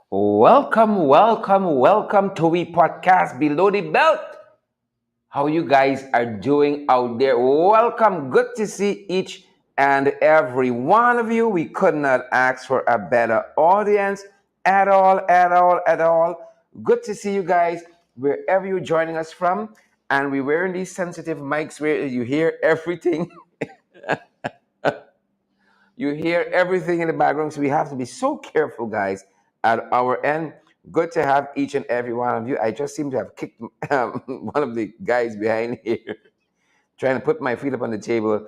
Welcome to we podcast Below the Belt. How you guys are doing out there? Welcome. Good to see each and every one of you. We could not ask for a better audience at all. Good to see you guys wherever you're joining us from. And we're wearing these sensitive mics where you hear everything. You hear everything in the background, so we have to be so careful, guys, at our end. Good to have each and every one of you. I just seem to have kicked one of the guys behind here, trying to put my feet up on the table.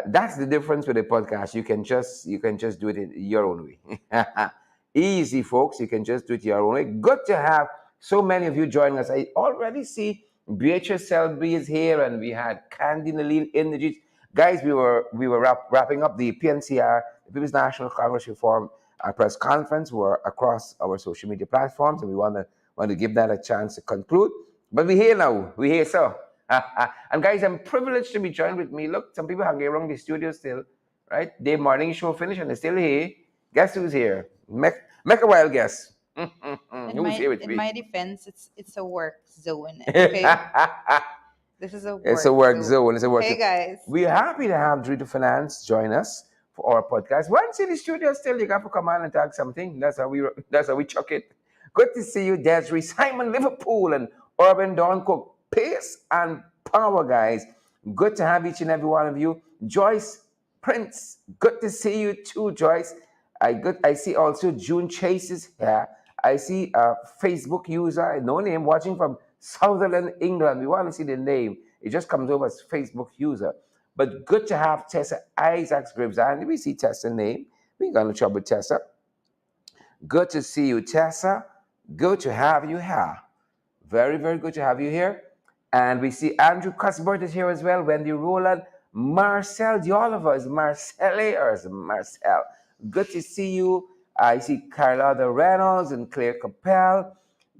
That's the difference with a podcast. You can just do it in your own way. Easy, folks. You can just do it your own way. Good to have so many of you joining us. I already see Beatrice Selby is here, and we had Candy Naleen Energies. Guys, we were wrapping up the PNCR, the People's National Congress Reform press conference. We're across our social media platforms, and we want to give that a chance to conclude. But we're here now. We're here, so. And guys, I'm privileged to be joined with me. Look, some people hanging around the studio still, right? Their morning show finished and they're still here. Guess who's here? Make a wild guess. Who's here with In me? my defense, it's a work zone. Okay, this is a work It's a work zone. It's a work Hey zone. guys, We're happy to have Drew Finance join us for our podcast. Once in the studio, still you got to come on and talk something. That's how we chuck it. Good to see you, Desiree, Simon Liverpool, and Urban Dawn Cook. Pace and power, guys. Good to have each and every one of you. Joyce Prince, good to see you too, Joyce. I see also June Chase is here. I see a Facebook user, no name, watching from Sutherland, England. We want to see the name. It just comes over as Facebook user. But good to have Tessa Isaacs Gribbs. And we see Tessa's name. We ain't got no trouble with Tessa. Good to see you, Tessa. Good to have you here. Very, very good to have you here. And we see Andrew Cuthbert is here as well. Wendy Rowland, Marcel Dioliver is Marcelle or is Marcel. Good to see you. I see Carlotta Reynolds and Claire Capel.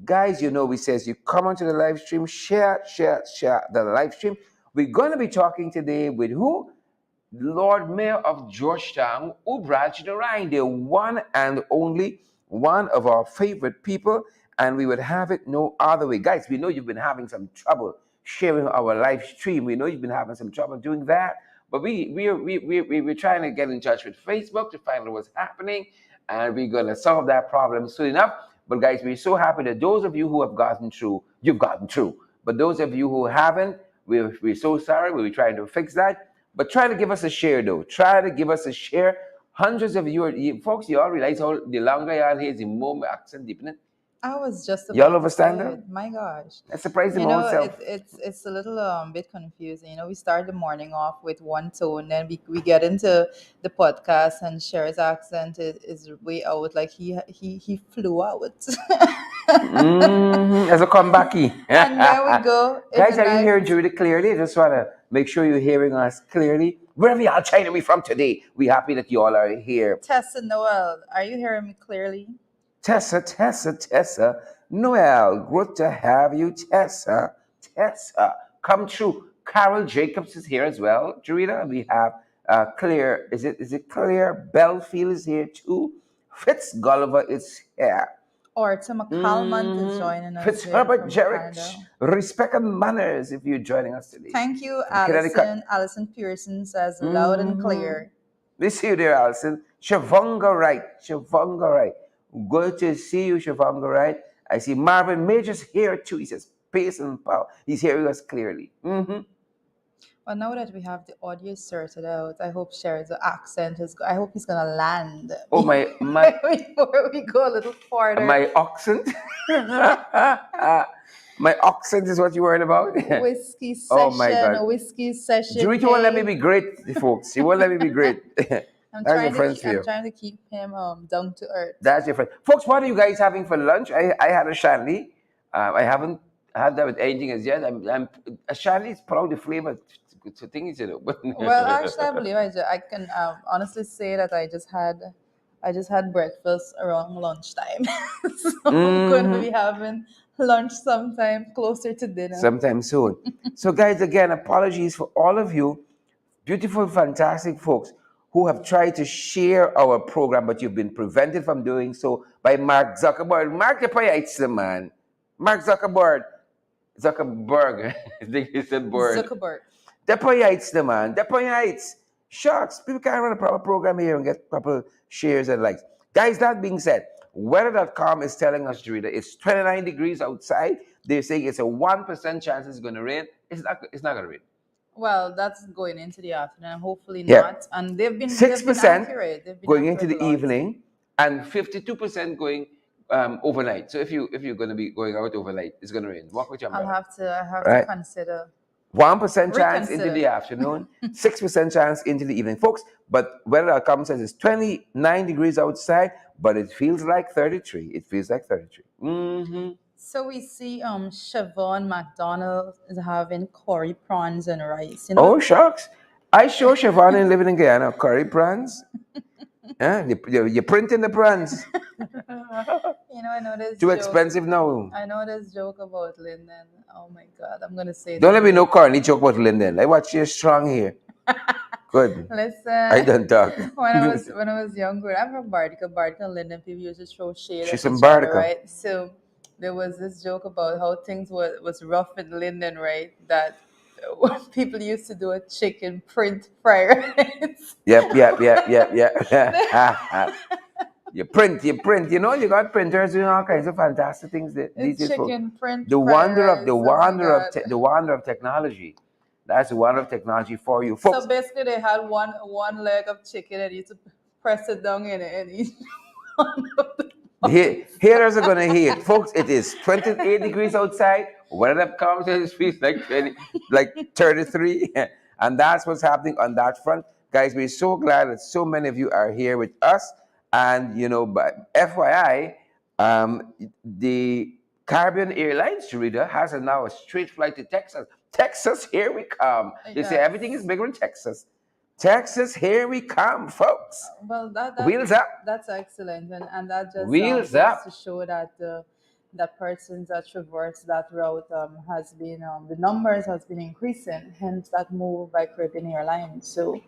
Guys, we says you come onto the live stream, share the live stream. We're going to be talking today with who? Lord Mayor of Georgetown, Ubraj Narayan, the one and only one of our favorite people, and we would have it no other way. Guys, we know you've been having some trouble sharing our live stream. We know you've been having some trouble doing that, but we're trying to get in touch with Facebook to find out what's happening, and we're going to solve that problem soon enough. But guys, we're so happy that those of you who have gotten through, you've gotten through. But those of you who haven't, we're so sorry. We're trying to fix that. But try to give us a share, though. Try to give us a share. Hundreds of folks, you all realize how the longer y'all hear, the more my accent deepening. I was just Y'all about to say understand that? it. My gosh, I surprised you him know, myself. it's a little bit confusing. We start the morning off with one tone, then we get into the podcast, and Cher's accent is way out. Like he flew out. As a comebacky. And then we go in Guys, the are you hearing night. Judy clearly? I just want to make sure you're hearing us clearly. Wherever y'all China we from today, we're happy that you all are here. Tessa Noel, are you hearing me clearly? Tessa. Noel, good to have you, Tessa. Come true. Carol Jacobs is here as well. Jarita, we have Claire. Is it Claire? Belfield is here too. Fitz Gulliver is here. Or Tim McCalmont is joining us Fitz here Herbert from Jarrett. Canada. Respect and manners if you're joining us today. Thank you, From Connecticut. Allison. Allison Pearson says loud and clear. We see you there, Alison. Shavonga Wright. Good to see you, Shavonga Wright. I see Marvin Majors here too. He says, pace and power. He's hearing us clearly. Well, now that we have the audio sorted out, I hope Sherry's accent is. I hope he's gonna land. Oh, my Before we go a little farther. my accent. My accent is what you're worried about? Whiskey session. Oh, my God. Whiskey session. Judy won't let me be great, folks. She won't let me be great. I'm That's your trying, friends to, for keep, you. I'm trying to keep him down to earth. That's your friend. Folks, what are you guys having for lunch? I had a shandy. I haven't had that with anything as yet. A shandy is probably the flavor to things, Well, actually, I believe I can honestly say that I just had breakfast around lunchtime, so I'm going to be having lunch sometime closer to dinner. Sometime soon. So, guys, again, apologies for all of you, beautiful, fantastic folks who have tried to share our program, but you've been prevented from doing so by Mark Zuckerberg. Mark the Payaitz, man. Mark Zuckerberg. Zuckerberg. I think he said bird. Zuckerberg. Depoyites, the man. Depoyites. Shucks. People can't run a proper program here and get proper shares and likes. Guys, that being said, weather.com is telling us, Jarita, it's 29 degrees outside. They're saying it's a 1% chance it's going to rain. It's not going to rain. Well, that's going into the afternoon. Hopefully Yeah. not. And they've been 6% accurate. They've been going into accurate a the lot. evening and 52% going overnight. So if you're going to be going out overnight, it's going to rain. Walk with your I'll umbrella. have to Right? consider 1% chance into reconsider. the afternoon, 6% chance into the evening, folks. But weather.com says it's 29 degrees outside, but it feels like 33. It feels like 33. So we see Siobhan McDonald is having curry prawns and rice. Oh, shucks. I show Siobhan living in Guyana, curry prawns. You're printing the prawns. I know this Too joke. expensive now. I know this joke about Lyndon. Oh my God, I'm gonna say it Don't let me anyway. know corny joke about Linden. Like, watch, you're strong here. Good. I Listen, don't talk. when I was younger, I'm from Bartica. Bartica and Linden people used to throw shade She's at from each other, Bartica. right? So there was this joke about how things was rough in Linden, right? That people used to do a chicken print fry rice. Yep, yep, yep, yep, yep. You print, you print. You know, you got printers doing all kinds of fantastic things A these days, folks. chicken print The fry wonder of the rice. Oh my wonder of God. the wonder of technology. That's the wonder of technology for you, So folks. basically, they had one leg of chicken and you used to press it down in each one of the Haters are gonna hate, folks. It is 28 degrees outside. When that comes, it feels like 20, like 33, and that's what's happening on that front, guys. We're so glad that so many of you are here with us, and but FYI, the Caribbean Airlines reader has now a straight flight to Texas. Texas, here we come. They say everything is Yes. bigger in Texas. Texas, here we come, folks. Well, Wheels up, that's excellent, and that just wheels goes to up. show that that persons that traverse that route has been the numbers has been increasing. Hence, that move by Caribbean Airlines. So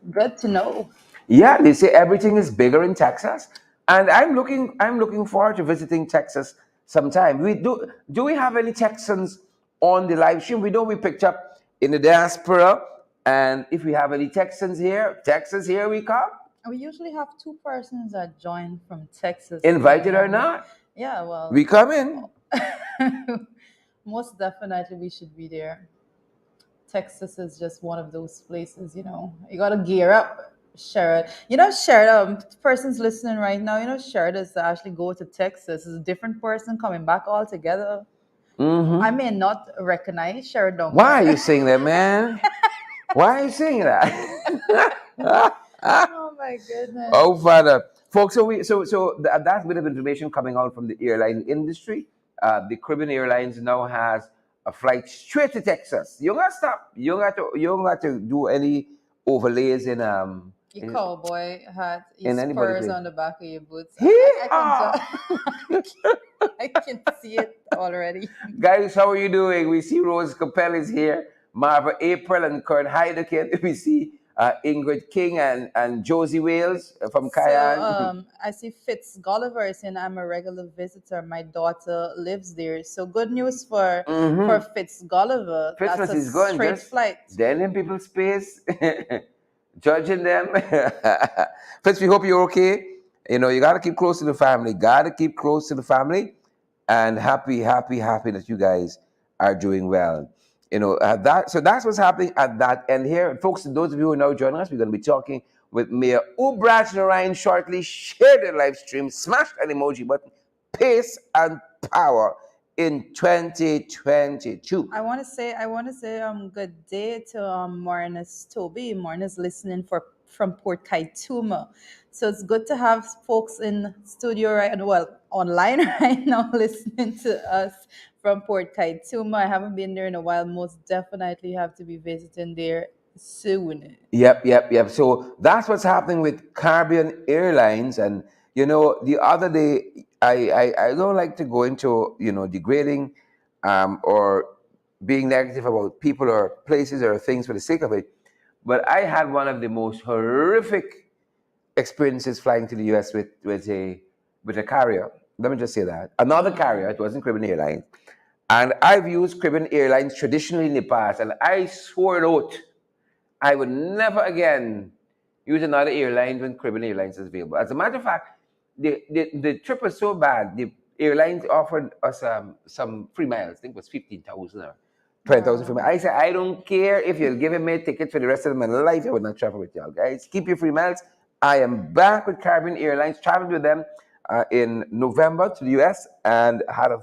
good to know. Yeah, they say everything is bigger in Texas, and I'm looking forward to visiting Texas sometime. We do we have any Texans on the live stream? We know we picked up in the diaspora, and if we have any Texans here, Texas, here we come. We usually have two persons that join from Texas every Invited or Monday. not, Yeah, we well, come in. most definitely we should be there. Texas is just one of those places, you gotta gear up. Sherrod, persons listening right now, Sherrod is to actually go to Texas. Is a different person coming back altogether. I may not recognize Sherrod down Why are you there. saying that, man? Why are you saying that? Oh my goodness. Oh, Father, folks. That's a bit of information coming out from the airline industry. The Caribbean Airlines now has a flight straight to Texas. You don't got to stop. You don't got to do any overlays Your cowboy hat, your in anybody spurs place. on the back of your boots. I can Hee-haw! just I can see it already. Guys, how are you doing? We see Rose Capel is here, Marva April and Kurt Heidekin. We see Ingrid King and Josie Wales from So Cayenne. I see Fitz Gulliver is saying I'm a regular visitor. My daughter lives there. So good news for Fitz Gulliver. That's Christmas a is going, straight just flight. then in people's space, judging them. First, we hope you're okay. You got to keep close to the family. Got to keep close to the family, and happy, happy, happy that you guys are doing well. So that's what's happening at that end here, folks. Those of you who are now joining us, we're going to be talking with Mayor Ubrach Narayan shortly. Share the live stream, smash that emoji button, pace and power in 2022. I want to say good day to Marnus Toby. Marnus listening from Port Kaituma. So it's good to have folks in studio online right now listening to us from Port Kaituma. I haven't been there in a while. Most definitely have to be visiting there soon. Yep, yep, yep. So that's what's happening with Caribbean Airlines. And the other day, I don't like to go into degrading, or being negative about people or places or things for the sake of it. But I had one of the most horrific experiences flying to the US with a carrier. Let me just say that. Another carrier, it wasn't Caribbean Airlines. And I've used Caribbean Airlines traditionally in the past, and I swore it out I would never again use another airline when Caribbean Airlines is available. As a matter of fact, the trip was so bad, the airlines offered us some free miles. I think it was 15,000 or 20,000 free Wow. miles. I said, I don't care if you're giving me a ticket for the rest of my life, I would not travel with y'all, guys. Keep your free miles. I am back with Caribbean Airlines, traveled with them in November to the US and had a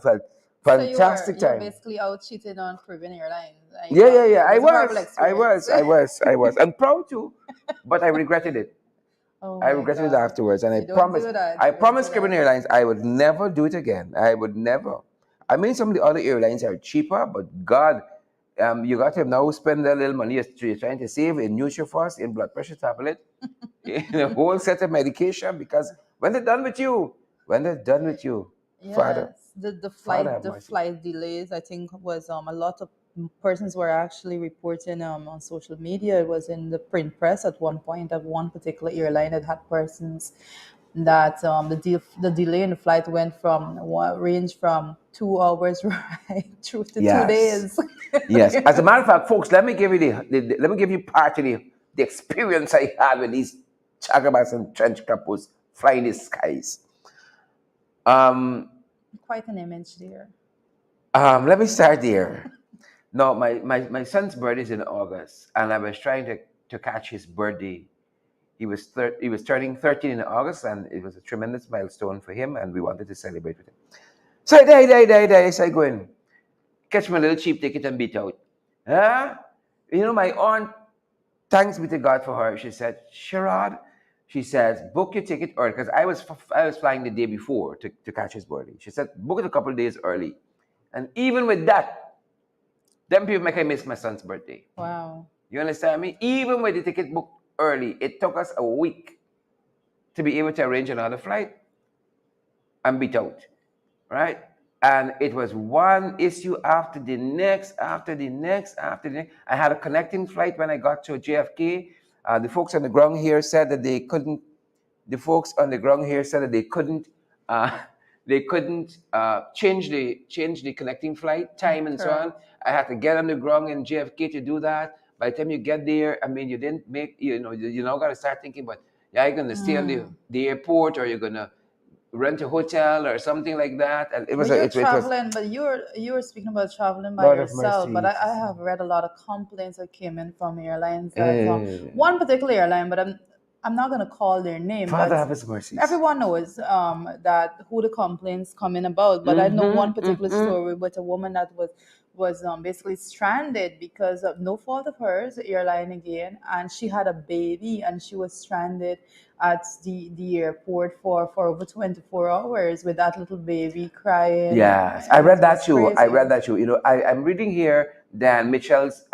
So fantastic you were time. basically out cheated on Caribbean Airlines, and Yeah, yeah, yeah. it I was a horrible was, I experience. was, I was, I was. I'm proud to, but I regretted it. Oh I my regretted it God! afterwards, and You don't do that. I You don't do promised that. Caribbean Airlines I would never do it again. I would never. I mean, some of the other airlines are cheaper, but God, you got to now spend a little money you're trying to save in Nutrifast, in blood pressure tablet, in a whole set of medication because when they're done with you, when they're done with you, Father, Yes, the Father have the mercy. flight delays. I think was a lot of persons were actually reporting on social media. It was in the print press at one point of one particular airline that had persons that the delay in the flight went from range from 2 hours right through to two Yes. days. Yes. As a matter of fact, folks, let me give you let me give you part of the experience I had with these chagabas and trench couples flying the skies. Um, Quite an image there. let me start there. No, my son's birthday is in August, and I was trying to catch his birthday. He was turning 13 in August, and it was a tremendous milestone for him, and we wanted to celebrate with him. So I go in, catch my little cheap ticket and beat out. Huh? You know, my aunt, thanks be to God for her. She said, Sherrod, she says, book your ticket early because I was flying the day before to catch his birthday. She said, book it a couple of days early. And even with that, them people make I miss my son's birthday. Wow. You understand me? Even with the ticket booked early, it took us a week to be able to arrange another flight and beat out, right? And it was one issue after the next, after the next, after the next. I had a connecting flight when I got to JFK. The folks on the ground here said that they couldn't. The folks on the ground here said that they couldn't. Uh, they couldn't change the connecting flight time and so on. Correct. I had to get on the ground in JFK to do that. By the time you get there, I mean, you didn't make. You now got to start thinking, but yeah, you're gonna stay on the airport, or you're gonna rent a hotel or something like that. And But you're it was traveling, but you were speaking about traveling by Lord of yourself. But mercy. I have read a lot of complaints that came in from airlines that Eh, one particular airline, but I'm not gonna call their name, Father but have his mercies. everyone knows that who the complaints come in about. But I know one Mm-hmm, particular mm-hmm. story with a woman that was basically stranded because of no fault of hers, the airline again, and she had a baby and she was stranded at the airport for over 24 hours with that little baby crying. Yes, I read It that was too. I crazy. read that too. I'm reading here Dan Mitchell's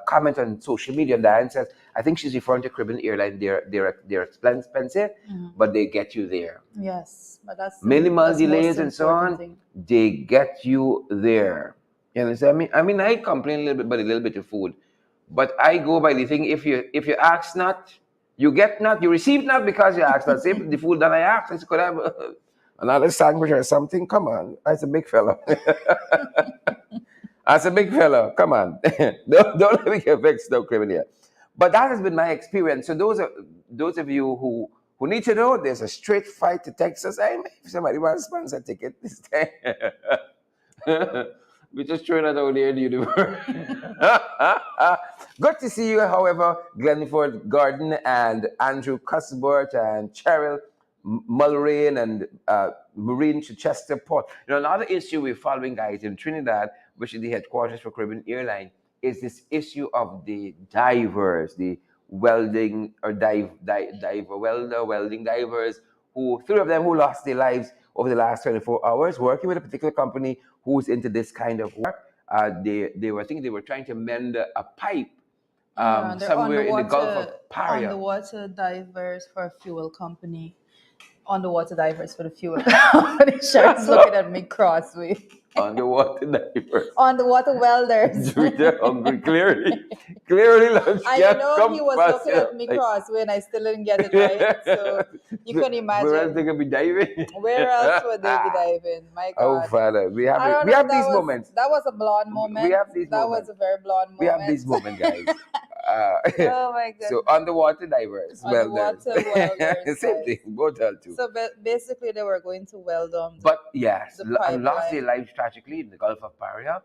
comment on social media. Dan says, I think she's referring to Caribbean Airline. They're expensive, but they get you there. Yes, but Minimal that's the most delays and so important on, thing. they get you there. You understand me? I complain a little bit about a little bit of food, but I go by the thing. If you ask not, you get not. You receive not because you ask not. Say the food that I asked, I could have another sandwich or something. Come on, as a big fella. As a big fella, come on. Don't let me get vexed, no criminal. But that has been my experience. So those of you who need to know, there's a straight flight to Texas. Hey, man, if somebody wants to sponsor a ticket this time, we just throw that out there in the universe. Good to see you, however, Glenford Garden and Andrew Cuthbert and Cheryl Mulrain and Marine Chichester Port. Another issue we're following, guys, in Trinidad, which is the headquarters for Caribbean Airline, is this issue of the divers, the welding or welding divers, who three of them who lost their lives over the last 24 hours working with a particular company who's into this kind of work. They were I think they were trying to mend a pipe Yeah, they're somewhere in the Gulf of Paria. underwater divers for a fuel company. Underwater divers for the fuel company. Sharon's looking at me crossly. Underwater divers. On the water welders. They're hungry. Clearly, lunch And can't come he was fast looking enough. at me Like, crossway and I still didn't get it right. So you so can where else they imagine gonna be diving? where else would they be diving? My Oh, God. Father, I don't we know. have these moments. That was a blonde We moment. have these That was moments. a very blonde We have moment. these moments, guys. Uh, Oh my so goodness. underwater divers, welders, Underwater welders, same thing. guys. Both are too. So basically, they were going to weld But yes, the and lost their pipeline. lives tragically in the Gulf of Paria.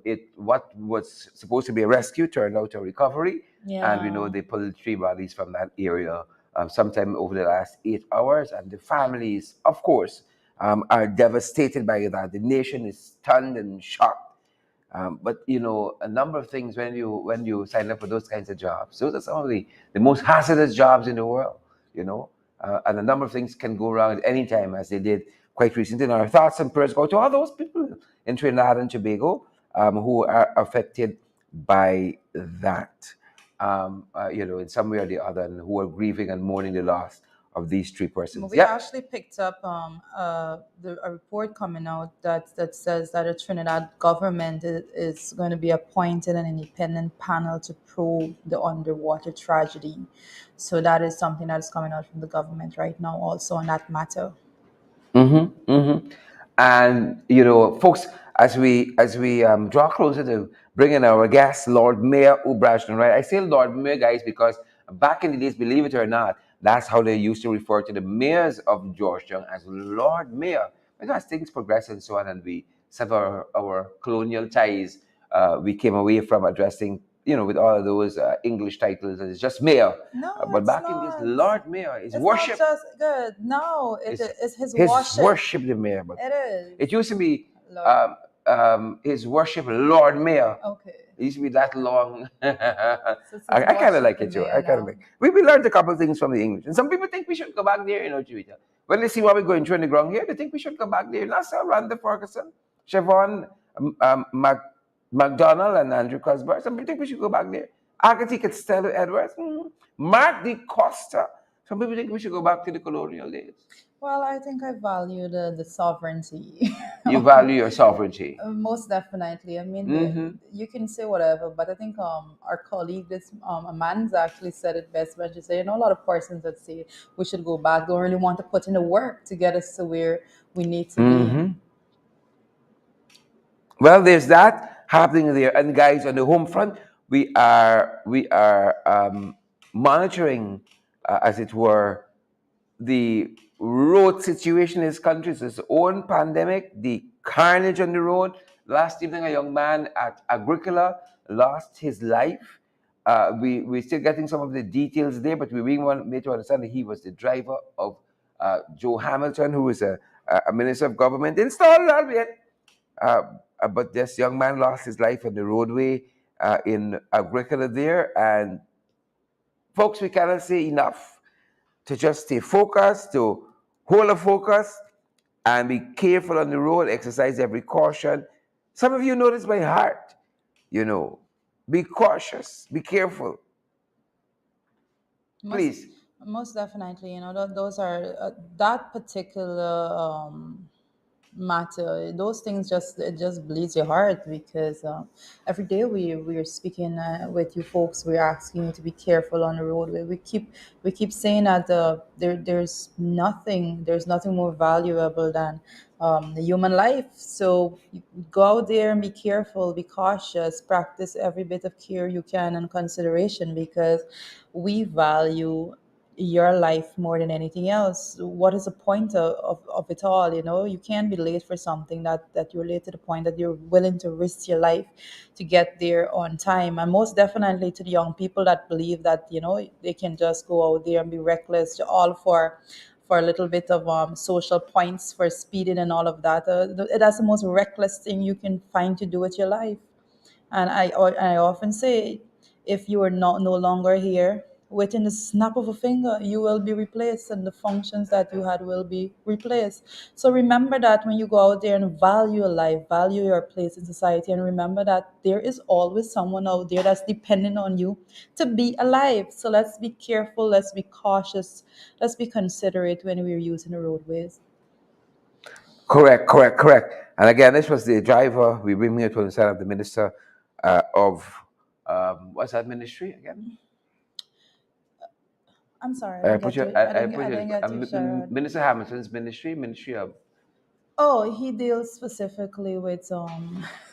It what was supposed to be a rescue turned out a recovery, and we know Yeah. they pulled three bodies from that area sometime over the last 8 hours, and the families, of course, are devastated by that. The nation is stunned and shocked. But a number of things when you sign up for those kinds of jobs, those are some of the most hazardous jobs in the world. You know, and a number of things can go wrong at any time, as they did quite recently. And our thoughts and prayers go to all those people in Trinidad and Tobago who are affected by that. In some way or the other, and who are grieving and mourning the loss of these three persons. We Yep. actually picked up a report coming out that says that the Trinidad government is going to be appointed an independent panel to probe the underwater tragedy. So that is something that is coming out from the government right now, also on that matter. Mm-hmm, mm-hmm. And folks, as we draw closer to bringing our guest, Lord Mayor Ubrashton, right? I say Lord Mayor, guys, because back in the days, believe it or not, that's how they used to refer to the mayors of Georgetown, as Lord Mayor. Because things progress and so on, and we sever our colonial ties, we came away from addressing, with all of those English titles, and it's just Mayor. No, But it's back in this, not. Lord Mayor is It's not worship. just good. No, It's is his his worship. worship the mayor, but It is. it used to be Lord. his worship Lord Mayor. Okay. It used to be that long. So it's his I kind of worship like the it too. mayor I kind of now. like. We learned a couple of things from the English, and some people think we should go back there. Chihuahua. When they see what we're going through on the ground here, they think we should go back there. Nassau, Randa Ferguson, Siobhan, McDonald, and Andrew Cosbar. Some people think we should go back there. Agatha Costello Edwards, Mark D. Costa. Some people think we should go back to the colonial days. Well, I think I value the sovereignty. You value your sovereignty. Most definitely. I mean, Mm-hmm. you can say whatever, but I think our colleague, this Amanda, actually said it best when she said, a lot of persons that say we should go back don't really want to put in the work to get us to where we need to be. Mm-hmm. Well, there's that happening there, and guys, on the home front, we are monitoring, as it were, the road situation in this country. It's its own pandemic, the carnage on the road. Last evening, a young man at Agricola lost his life. We're still getting some of the details there, but we really want me to understand that he was the driver of Joe Hamilton, who is a minister of government installed, albeit. Uh, but this young man lost his life on the roadway in Agricola there. And folks, we cannot say enough to just stay focused, to hold a focus, and be careful on the road, exercise every caution. Some of you know this by heart, you know. Be cautious, be careful, Most, please. most definitely, those are that particular matter. Those things just bleeds your heart because every day we are speaking with you folks. We're asking you to be careful on the road. We keep saying that there's nothing more valuable than the human life. So you go out there and be careful, be cautious, practice every bit of care you can and consideration because we value your life more than anything else. What is the point of it all? You can't be late for something that you're late to the point that you're willing to risk your life to get there on time. And most definitely to the young people that believe that they can just go out there and be reckless, all for a little bit of social points for speeding and all of that. That's the most reckless thing you can find to do with your life. And I often say, if you are not no longer here, within the snap of a finger, you will be replaced, and the functions that you had will be replaced. So remember that when you go out there and value your life, value your place in society, and remember that there is always someone out there that's depending on you to be alive. So let's be careful, let's be cautious, let's be considerate when we're using the roadways. Correct, correct, correct. And again, this was the driver. We bring here to the side of the minister of what's that ministry again? I'm sorry, I didn't get to. Put I your didn't get to Sherrod. Minister Hamilton's ministry of Oh, he deals specifically with oh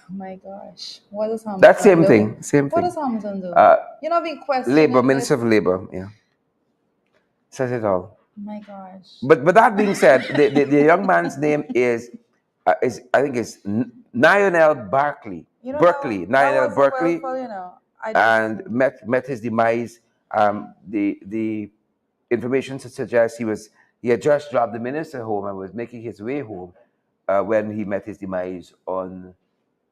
my gosh, what does that Hamilton same do? thing, same What thing. does Hamilton do? Uh, You know, I've been Labor, questioning Minister this. of Labor, yeah, says it all. Oh my gosh. But that being said, the young man's name is I think it's Lionel Barkley, You know that Lionel wasn't well Berkeley, for you know. I just and met his demise. The information suggests he had just dropped the minister home and was making his way home when he met his demise on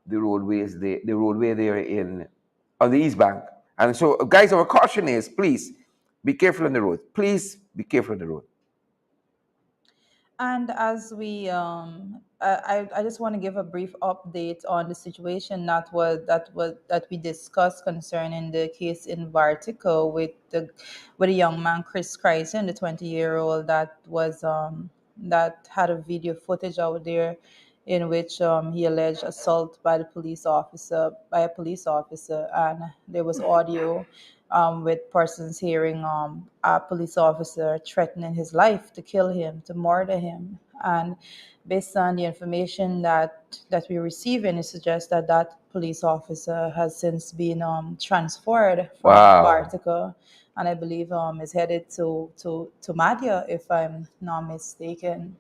the roadway there in on the east bank. And so, guys, our caution is please be careful on the road. Please be careful on the road. And as we, I just want to give a brief update on the situation that we discussed concerning the case in Bartico with a young man, Chris Christen, the 20-year-old that had a video footage out there in which he alleged assault by a police officer, and there was audio with persons hearing a police officer threatening his life to kill him, to murder him. And based on the information that we're receiving, it suggests that that police officer has since been transferred from Wow. Bartica, and I believe is headed to Madhya, if I'm not mistaken.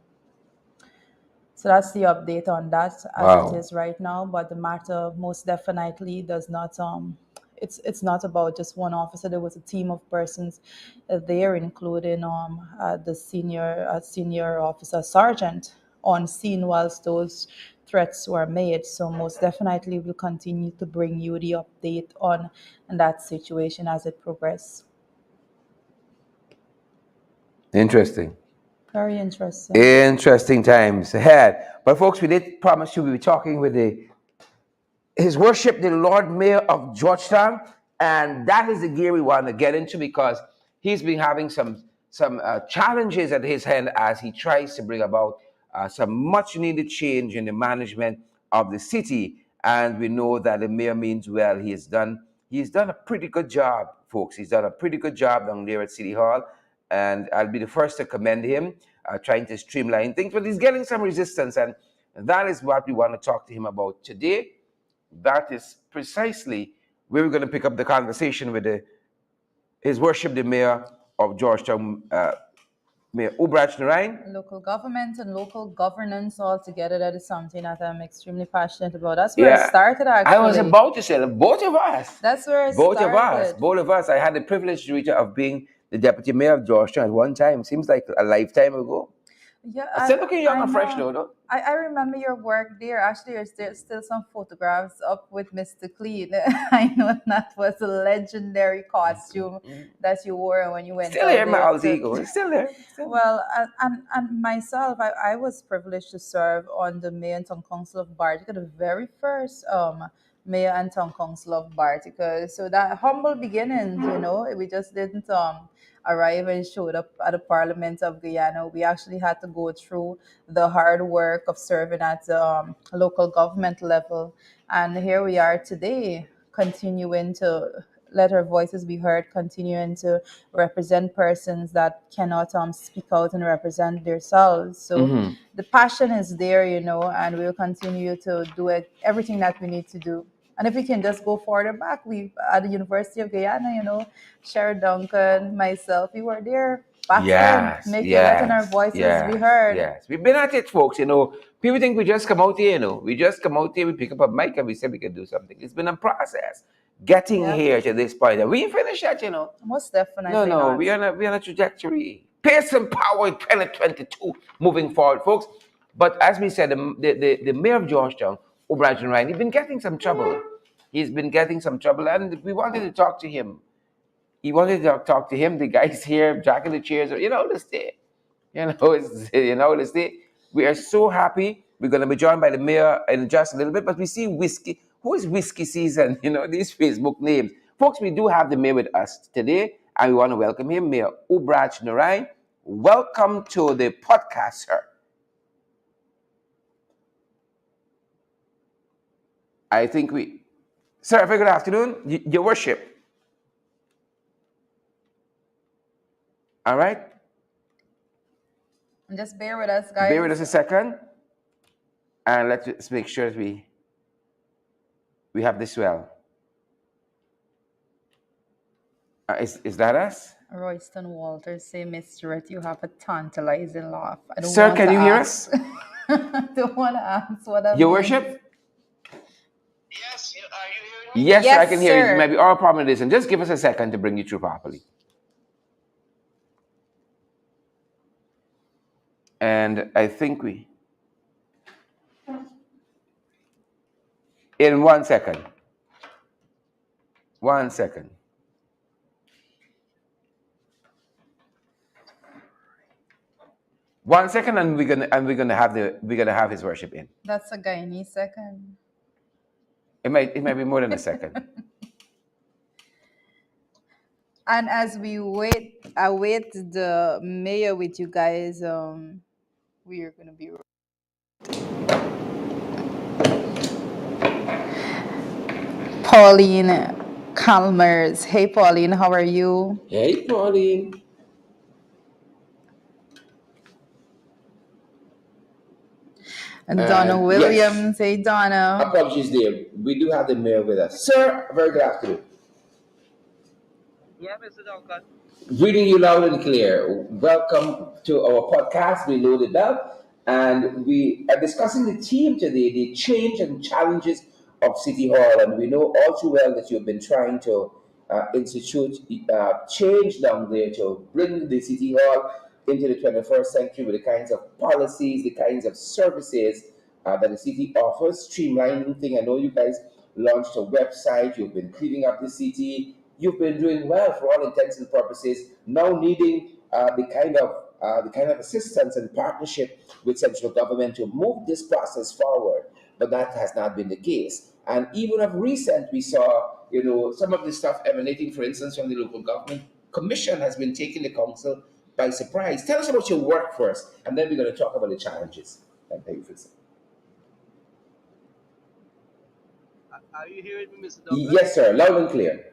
So that's the update on that as it Wow. is right now. But the matter most definitely does not it's not about just one officer. There was a team of persons there, including the senior officer sergeant on scene whilst those threats were made. So most definitely we'll continue to bring you the update on that situation as it progresses. Interesting. Very interesting. Interesting times ahead. But folks, we did promise you we were talking with the His Worship the Lord Mayor of Georgetown, and that is the gear we want to get into because he's been having some challenges at his hand as he tries to bring about some much needed change in the management of the city. And we know that the mayor means well. He's done a pretty good job, folks. He's done a pretty good job down there at City Hall, and I'll be the first to commend him, trying to streamline things. But he's getting some resistance, and that is what we want to talk to him about today. That is precisely where we're going to pick up the conversation with His Worship the Mayor of Georgetown, Mayor Ubrach Narain. Local government and local governance all together, that is something that I'm extremely passionate about. That's where it Yeah, started, I was actually. about to say that both of us, That's where it both of us, started. both of us. I had the privilege, Rita, of being the deputy mayor of Georgetown at one time. Seems like a lifetime ago. Yeah, I still looking young I and fresh, know. though. I remember your work there. Actually, there's still some photographs up with Mr. Clean. I know that was a legendary costume that you wore when you went Still out here, my there alter to. ego. It's still there. Still there. Well, and myself, I was privileged to serve on the Mayor and Town Council of Bartica, the very first Mayor and Town Council of Bartica. So that humble beginnings, we just didn't arrive and showed up at the Parliament of Guyana. We actually had to go through the hard work of serving at the local government level, and here we are today, continuing to let our voices be heard, continuing to represent persons that cannot speak out and represent themselves. So Mhm. the passion is there, and we'll continue to do everything that we need to do. And if we can just go further back, we at the University of Guyana, Sherry Duncan, myself, we were there back then, Yes, letting our yes, voices be yes, heard. yes. We've been at it, folks. People think we just come out here, We just come out here, we pick up a mic and we say we can do something. It's been a process getting Yep, here to this point. And we ain't finished yet. most No, definitely no, not. we're on a trajectory. Pace and power in 2022 moving forward, folks. But as we said, the mayor of Georgetown, O'Brien Ryan, he's been getting some trouble. He's been getting some trouble, and we wanted to talk to him. He wanted to talk to him. The guys here, jacking the chairs, this day. This day. We are so happy. We're going to be joined by the mayor in just a little bit, but we see Whiskey. Who is Whiskey Season? These Facebook names. Folks, we do have the mayor with us today, and we want to welcome him, Mayor Ubrach Narain. Welcome to the podcast, sir. I think we, sir, very good afternoon, your worship. All right, Just bear with us, bear with us guys. a second, and let's make sure that we have this well. Is that us? Royston Walters say, Miss Rhett, you have a tantalizing laugh. I don't Sir, want can to you hear ask. us? I don't want to ask what that Your means. worship? Yes, sir, I can Yes, hear you. Maybe sir. our problem it isn't. Just give us a second to bring you through properly. And I think in 1 second, 1 second, 1 second, and we're gonna have his worship in. That's a Guyanese second. It might be more than a second. And as we await the mayor with you guys, we are gonna be Pauline Calmers. Hey, Pauline, how are you? Hey, Pauline. And Donna And yes, Williams. Hey, Donna. apologies there. We do have the mayor with us. Sir, very good afternoon. Reading you loud and clear. Welcome to our podcast, We Loaded Up. And we are discussing the theme today, the change and challenges of City Hall. And we know all too well that you've been trying to institute change down there to bring the City Hall into the 21st century with the kinds of policies, the kinds of services that the city offers, streamlining thing. I know you guys launched a website, you've been cleaning up the city, you've been doing well for all intents and purposes, now needing the kind of assistance and partnership with central government to move this process forward. But that has not been the case. And even of recent, we saw, some of the stuff emanating, for instance, from the local government commission has been taking the council by surprise. Tell us about your work first, and then we're going to talk about the challenges. Thank you, Fitz. Are you hearing me, Mr. Duncan? Yes, sir. Loud and clear.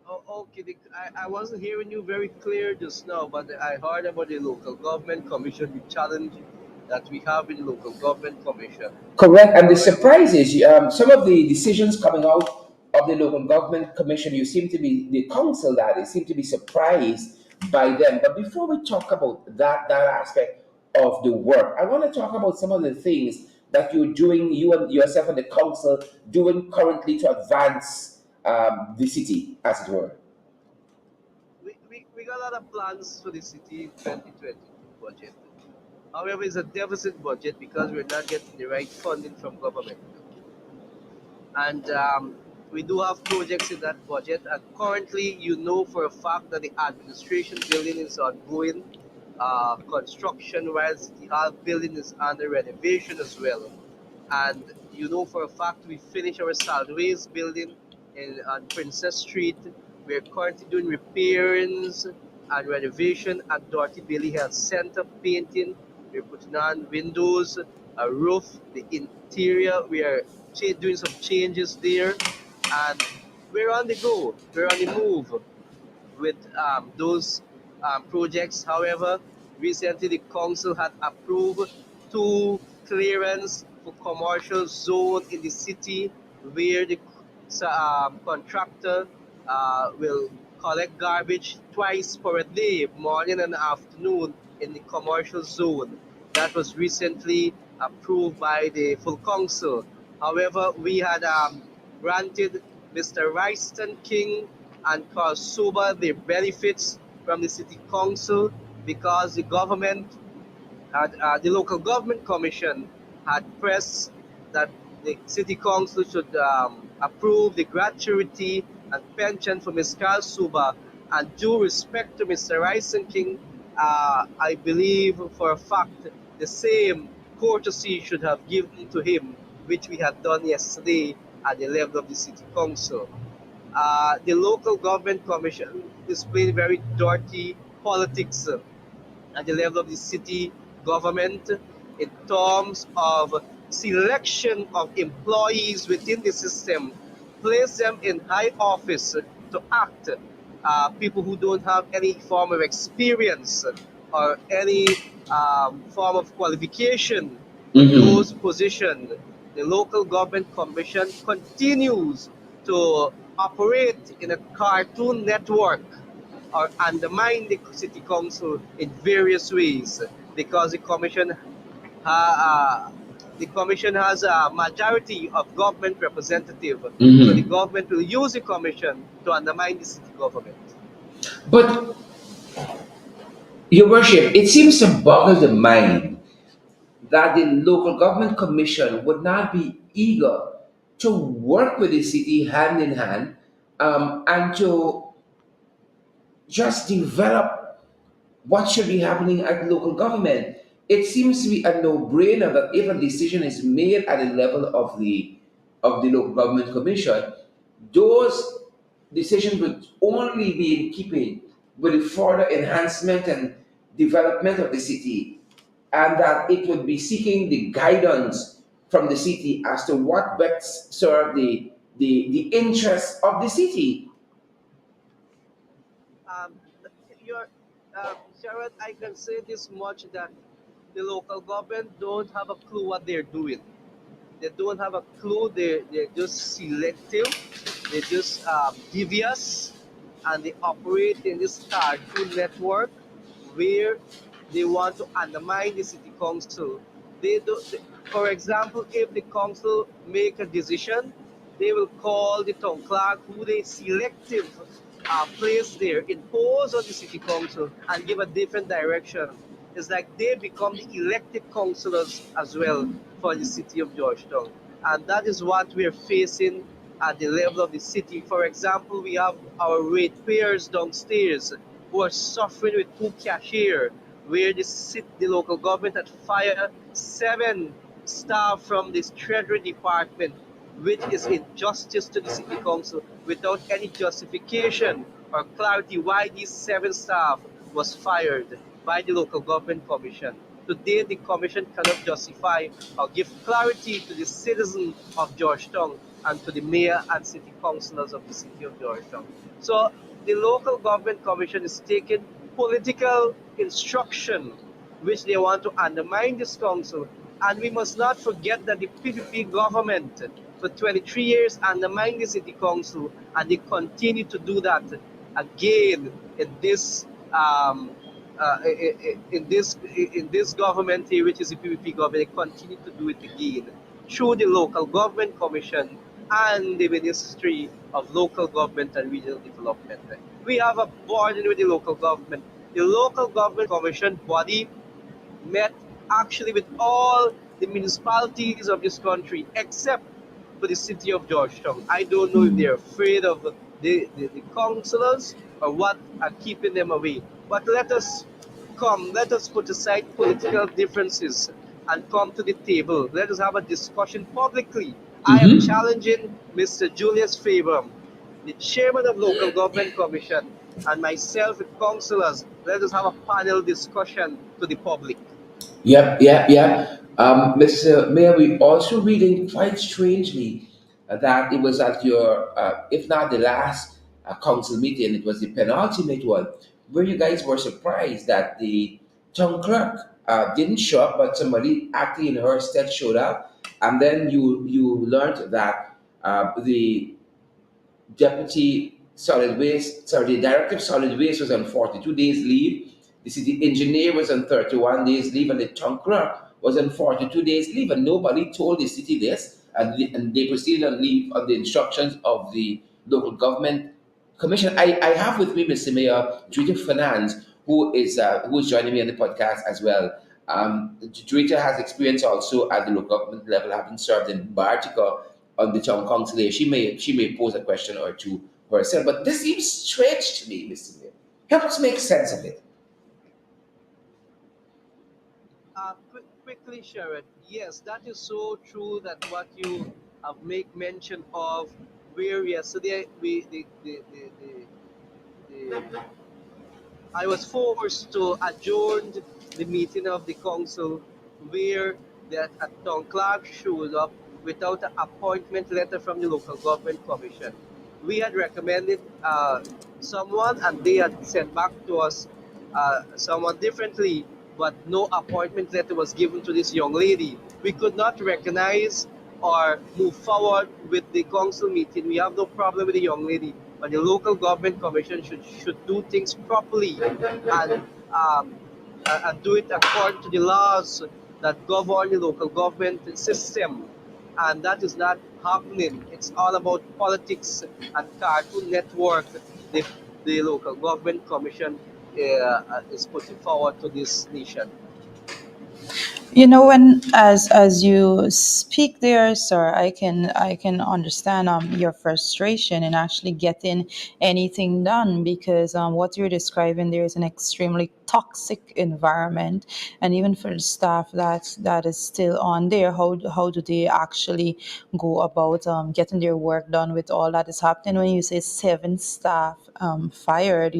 Oh, okay. I wasn't hearing you very clear just now, but I heard about the local government commission, the challenge that we have in the local government commission. Correct. And the However, surprise is some of the decisions coming out of the local government commission, you seem to be, the council that is, seem to be surprised by them. But before we talk about that aspect of the work, I want to talk about some of the things that you're doing, you and yourself and the council doing currently to advance the city, as it were. we got a lot of plans for the city in 2022 budget. However, it's a deficit budget because we're not getting the right funding from government. And we do have projects in that budget. And currently, you know for a fact that the administration building is ongoing, construction, while City Hall building is under renovation as well. And you know for a fact we finished our Salways building in on Princess Street. We're currently doing repairs and renovation at Dorothy Bailey Health Center, painting. We're putting on windows, a roof, the interior. We are doing some changes there, and we're on the go. We're on the move with those projects. However, recently the council had approved two clearance for commercial zone in the city where the contractor will collect garbage twice per day, morning and afternoon, in the commercial zone. That was recently approved by the full council. However, we had granted Mr. Ryston King and Carl Suba the benefits from the city council because the local government commission had pressed that the city council should approve the gratuity and pension for Ms. Carl Suba, and due respect to Mr. Ryson King, I believe for a fact the same courtesy should have given to him, which we had done yesterday at the level of the city council. The local government commission is playing very dirty politics at the level of the city government. in terms of selection of employees within the system, place them in high office to act. People who don't have any form of experience or any form of qualification for Mm-hmm. those positions. The local government commission continues to operate in a cartoon network or undermine the city council in various ways because uh, the commission has a majority of government representative. So the Mm-hmm. government will use the commission to undermine the city government. But, Your Worship, it seems to boggle the mind that the local government commission would not be eager to work with the city hand in hand, and to just develop what should be happening at local government. It seems to be a no-brainer that if a decision is made at the level of the local government commission, those decisions would only be in keeping with the further enhancement and development of the city, and that it would be seeking the guidance from the city as to what best serve the interests of the city. Um, your Sharon, I can say this much that the local government don't have a clue what they're doing. They don't have a clue. They're just selective. They're just devious, and they operate in this cartoon network where they want to undermine the city council. They do, they, for example, if the council make a decision, they will call the town clerk, who they selective place there, impose on the city council, and give a different direction. It's like they become the elected councillors as well for the city of Georgetown. And that is what we're facing at the level of the city. For example, we have our ratepayers downstairs who are suffering with two cashier, where the local government had fired seven staff from this treasury department, which is injustice to the city council without any justification or clarity why these seven staff was fired by the local government commission. Today, the commission cannot justify or give clarity to the citizen of Georgetown and to the mayor and city councillors of the city of Georgetown. So the local government commission is taking political instruction which they want to undermine this council. And we must not forget that the PPP government for 23 years undermined the city council, and they continue to do that again in this in this government here, which is the PPP government. They continue to do it again through the local government commission and the Ministry of Local Government and Regional Development. We have a burden with the local government. The local government commission body met actually with all the municipalities of this country except for the city of Georgetown. I don't know if they're afraid of the councillors or what are keeping them away. But let us put aside political differences and come to the table. Let us have a discussion publicly. I am Mm-hmm. challenging Mr. Julius Fabrum, the chairman of Local Government Commission, and myself with councillors. Let us have a panel discussion to the public. Yep, yep, yep. Mr. Mayor, we also reading quite strangely that it was at your, if not the last council meeting, it was the penultimate one, where you guys were surprised that the town clerk didn't show up, but somebody acting in her stead showed up, and then you learned that the deputy solid waste, sorry, the director of solid waste was on 42 days leave. The city engineer was on 31 days leave, and the town clerk was on 42 days leave. And nobody told the city this, and they proceeded on leave on the instructions of the local government commission. I have with me Mr. Mayor, Director of Finance, who is joining me on the podcast as well. Director has experience also at the local government level, having served in Bartica on the town council there. She may pose a question or two herself, but this seems strange to me, Mr. Mayor. Help us make sense of it. Quickly, Sharon. Yes, that is so true that what you have make mention of, where yesterday the I was forced to adjourn the meeting of the council where that a town clerk showed up without an appointment letter from the local government commission. We had recommended someone, and they had sent back to us someone differently, but no appointment letter was given to this young lady. We could not recognize or move forward with the council meeting. We have no problem with the young lady, but the local government commission should do things properly and um, and do it according to the laws that govern the local government system. And that is not happening. It's all about politics and Cartoon Network. The, the local government commission is putting forward to this nation. You know, when as you speak there, sir, I can understand your frustration in actually getting anything done, because what you're describing there is an extremely toxic environment, and even for the staff that is still on there, how do they actually go about getting their work done with all that is happening? When you say seven staff fired,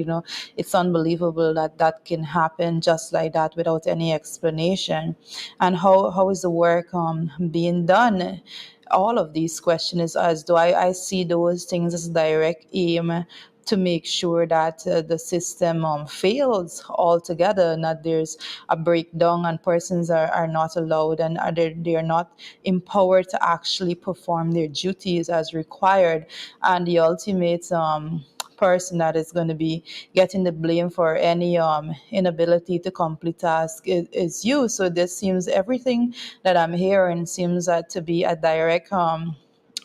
it's unbelievable that that can happen just like that without any explanation. And how is the work being done? All of these questions, as do I see those things as direct aim to make sure that the system fails altogether, not there's a breakdown and persons are not allowed and they're not empowered to actually perform their duties as required. And the ultimate person that is going to be getting the blame for any inability to complete task is you. So this seems, everything that I'm hearing seems to be a direct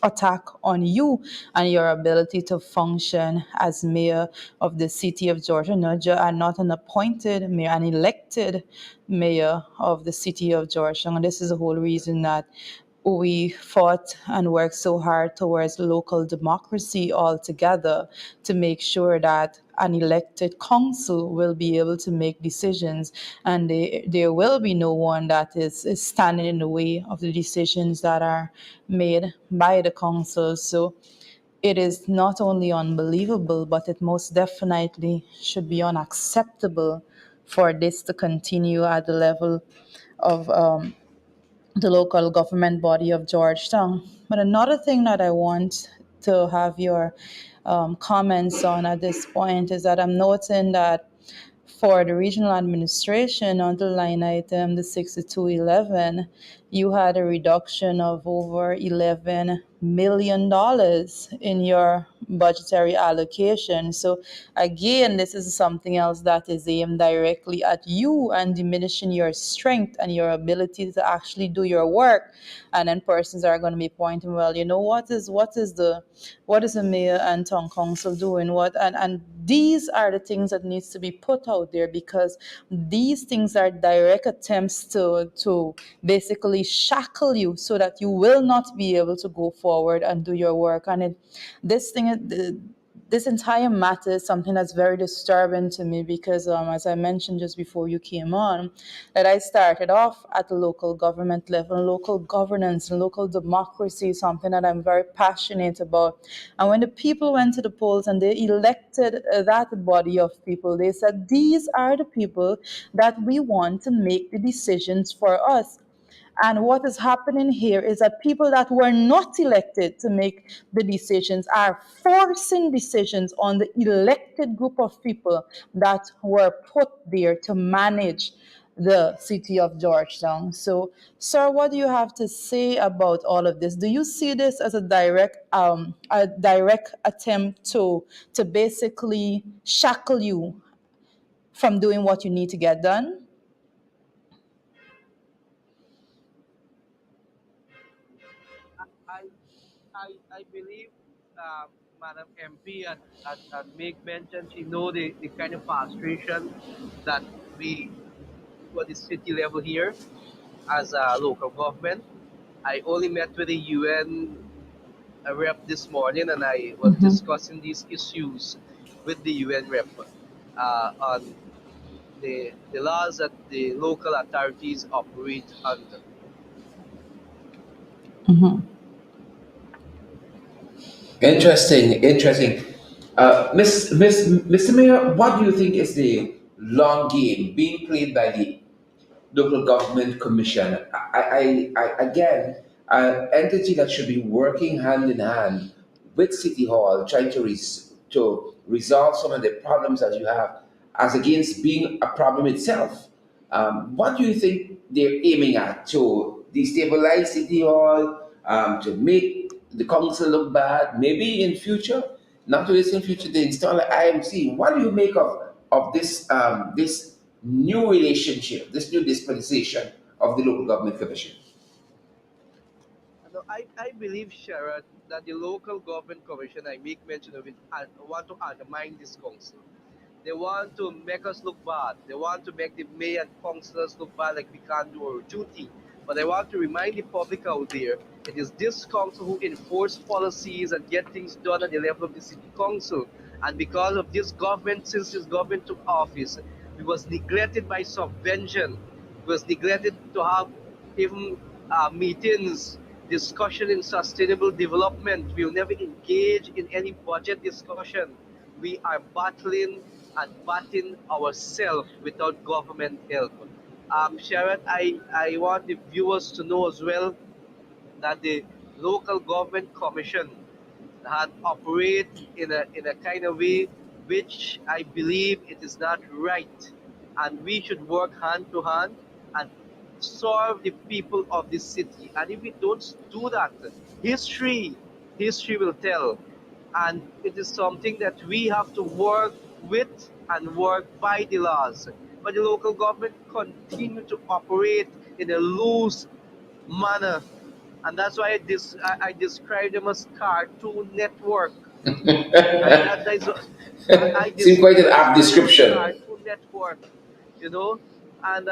attack on you and your ability to function as mayor of the city of Georgia. No, and not an appointed mayor, an elected mayor of the city of Georgia. And this is the whole reason that we fought and worked so hard towards local democracy altogether, to make sure that an elected council will be able to make decisions, and there will be no one that is standing in the way of the decisions that are made by the council. So it is not only unbelievable, but it most definitely should be unacceptable for this to continue at the level of the local government body of Georgetown. But another thing that I want to have your comments on at this point is that I'm noting that for the regional administration, on the line item, the 6211, you had a reduction of over $11 million in your budgetary allocation. So again, this is something else that is aimed directly at you and diminishing your strength and your ability to actually do your work. And then persons are going to be pointing, well, what is the mayor and town council doing? And these are the things that needs to be put out there, because these things are direct attempts to basically shackle you so that you will not be able to go forward and do your work. And this thing, this entire matter is something that's very disturbing to me, because as I mentioned just before you came on, that I started off at the local government level. Local governance and local democracy is something that I'm very passionate about. And when the people went to the polls and they elected that body of people, they said, these are the people that we want to make the decisions for us. And what is happening here is that people that were not elected to make the decisions are forcing decisions on the elected group of people that were put there to manage the city of Georgetown. So, sir, what do you have to say about all of this? Do you see this as a direct attempt to basically shackle you from doing what you need to get done? I, I believe Madam MP had make mention. She know the kind of frustration that we for the city level here as a local government. I only met with the UN rep this morning, and I was discussing these issues with the UN rep on the laws that the local authorities operate under. Interesting, interesting. Mr. Mayor, what do you think is the long game being played by the local government commission. Again, an entity that should be working hand in hand with City Hall, trying to resolve some of the problems that you have, as against being a problem itself. What do you think they're aiming at? To destabilize City Hall, to make the council look bad, maybe in future, not to this in future, they install an IMC. What do you make of this new relationship, this new dispensation of the local government commission? No, I believe, Sharon, that the local government commission, I make mention of it, and want to undermine this council. They want to make us look bad. They want to make the mayor and councillors look bad like we can't do our duty. But I want to remind the public out there, it is this council who enforce policies and get things done at the level of the city council. And because of this government, since this government took office, we was neglected by subvention. We was neglected to have even meetings, discussion in sustainable development. We'll never engage in any budget discussion. We are battling and batting ourselves without government help. Sharon, I want the viewers to know as well that the local government commission had operate in a kind of way which I believe it is not right, and we should work hand to hand and serve the people of this city. And if we don't do that, history history will tell, and it is something that we have to work with and work by the laws. But the local government continue to operate in a loose manner, and that's why I describe them as Cartoon Network, and that is Seems quite an apt describe them as description. Cartoon Network, you know, and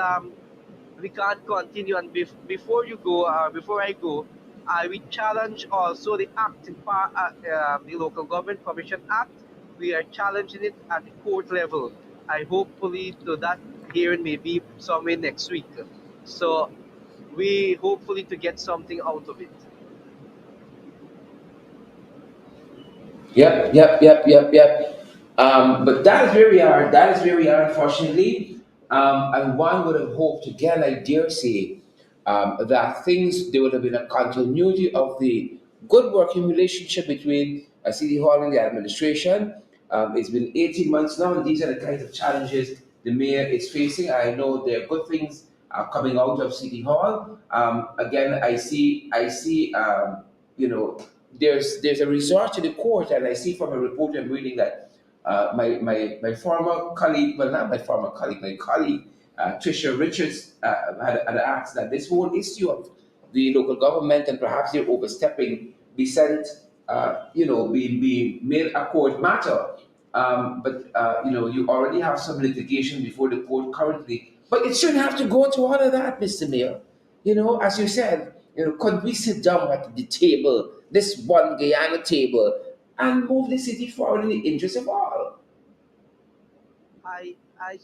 we can't continue. And before you go, before I go, I will challenge also the act, the Local Government Commission Act. We are challenging it at the court level. I hopefully to that hearing maybe somewhere next week. So we hopefully to get something out of it. Yep. But that is where we are. That is where we are, unfortunately. And one would have hoped, again, I dare say, that there would have been a continuity of the good working relationship between City Hall and the administration. It's been 18 months now, and these are the kinds of challenges the mayor is facing. I know there are good things coming out of City Hall. Again, I see, there's a resort to the court, and I see from a report I'm reading that my former colleague, well, not my former colleague, my colleague, Tricia Richards, had asked that this whole issue of the local government and perhaps their overstepping be sent, be made a court matter. But you already have some litigation before the court currently, but it shouldn't have to go to all of that, Mr. Mayor. As you said, could we sit down at the table, this one Guyana table, and move the city forward in the interest of all?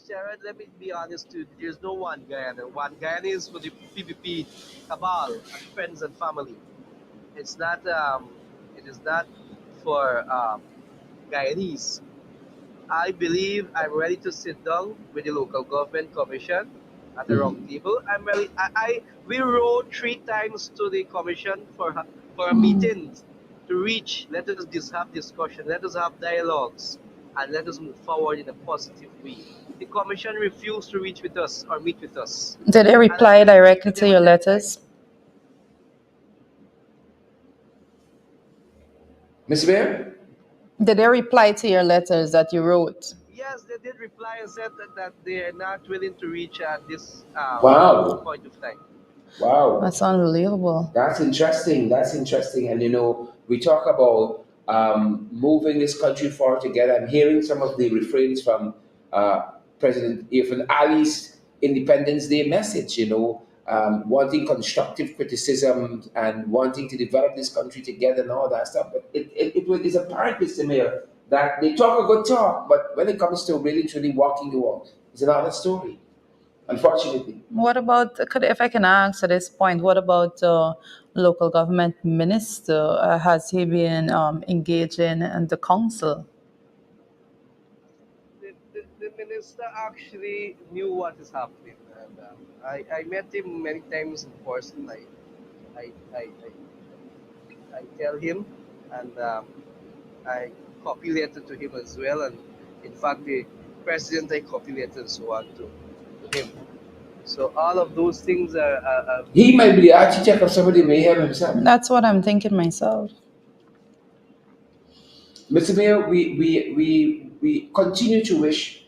Sharon, let me be honest too. There's no one Guyana. One Guyana is for the PPP cabal and friends and family. It's not. It is not for Guyanese. I believe I'm ready to sit down with the local government commission at a round Mhm. table. I'm ready. We wrote 3 times to the commission for a meeting to reach. Let us have discussion. Let us have dialogues, and let us move forward in a positive way. The commission refused to reach with us or meet with us, Did they and I reply couldn't meet directly with to them your at that time. letters? Mr. Mayor? Did they reply to your letters that you wrote? Yes, they did reply and said that they are not willing to reach at this Wow. point of time. Wow. That's unbelievable. That's interesting. That's interesting. And we talk about moving this country forward together. I'm hearing some of the refrains from uh, President Irfan Ali's Independence Day message, wanting constructive criticism and wanting to develop this country together and all that stuff. But it's apparent, Mr. Mayor, that they talk a good talk, but when it comes to really truly walking the walk, it's another story, unfortunately. What about, if I can ask at this point, what about local government minister? Has he been engaging in the council? The minister actually knew what is happening. and I met him many times in person. I, I, I, I tell him, and I copy letter to him as well, and in fact, the president I copy letter and so on to him. So all of those things are He might be the architect of some of the mayhem himself. That's what I'm thinking myself. Mr. Mayor, we continue to wish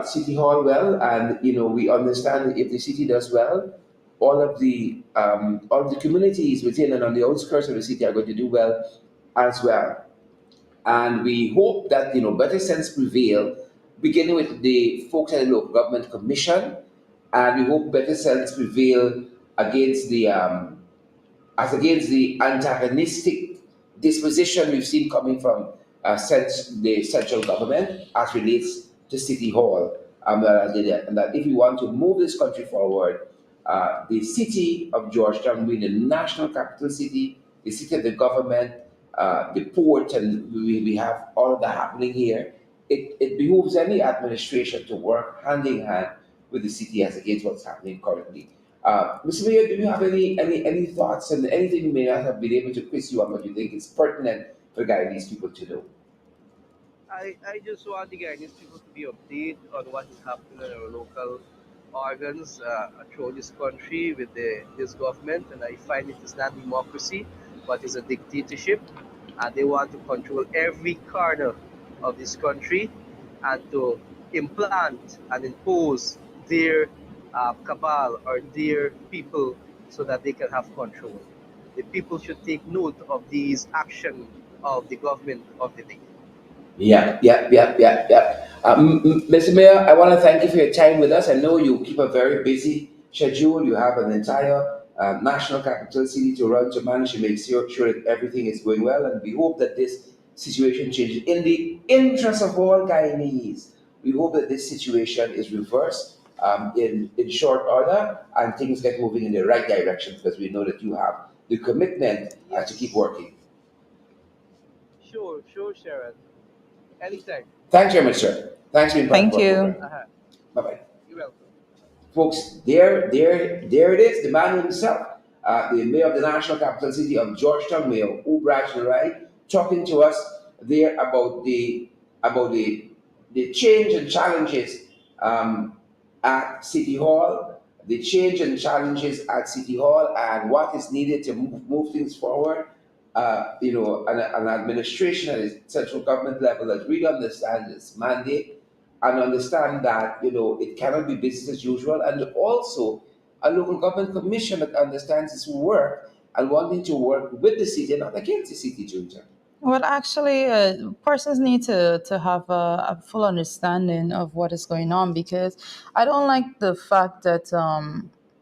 City Hall well, and we understand that if the city does well, all of the communities within and on the outskirts of the city are going to do well as well. And we hope that better sense prevail, beginning with the folks at the local government commission, and we hope better sense prevail against the as against the antagonistic disposition we've seen coming from the central government as relates to City Hall. And that if we want to move this country forward, the city of Georgetown being the national capital city, the city of the government, the port, and we have all of that happening here. It behooves any administration to work hand in hand with the city as against what's happening currently. Mr. Mayor, do you have any thoughts and anything we may not have been able to quiz you on what you think is pertinent for Guyanese people to know? I just want the Guyanese people to be updated on what is happening in our local organs throughout this country with this government, and I find it is not democracy, but is a dictatorship, and they want to control every corner of this country and to implant and impose their cabal or their people so that they can have control. The people should take note of these action of the government of the day. Yeah, yeah, yeah, yeah, yeah. Mr. Mayor, I want to thank you for your time with us. I know you keep a very busy schedule. You have an entire national capital city to run to manage to make sure that everything is going well. And we hope that this situation changes in the interest of all Guyanese. We hope that this situation is reversed in short order and things get moving in the right direction because we know that you have the commitment to keep Yes, working. sure, sure, Sharon. Anytime. Thanks very much, sir. Thanks for being part of Thank our you. program. Uh-huh. Bye bye. You're welcome. Folks, there it is, the man himself, the mayor of the national capital city of Georgetown, Mayor Ubraj Narai, talking to us there about the change and challenges at City Hall, the change and challenges at City Hall, and what is needed to move things forward. An administration at the central government level that really understands its mandate and understand that it cannot be business as usual, and also a local government commission that understands its work and wanting to work with the city and not against the city, Junta. Well, actually, persons need to have a full understanding of what is going on because I don't like the fact that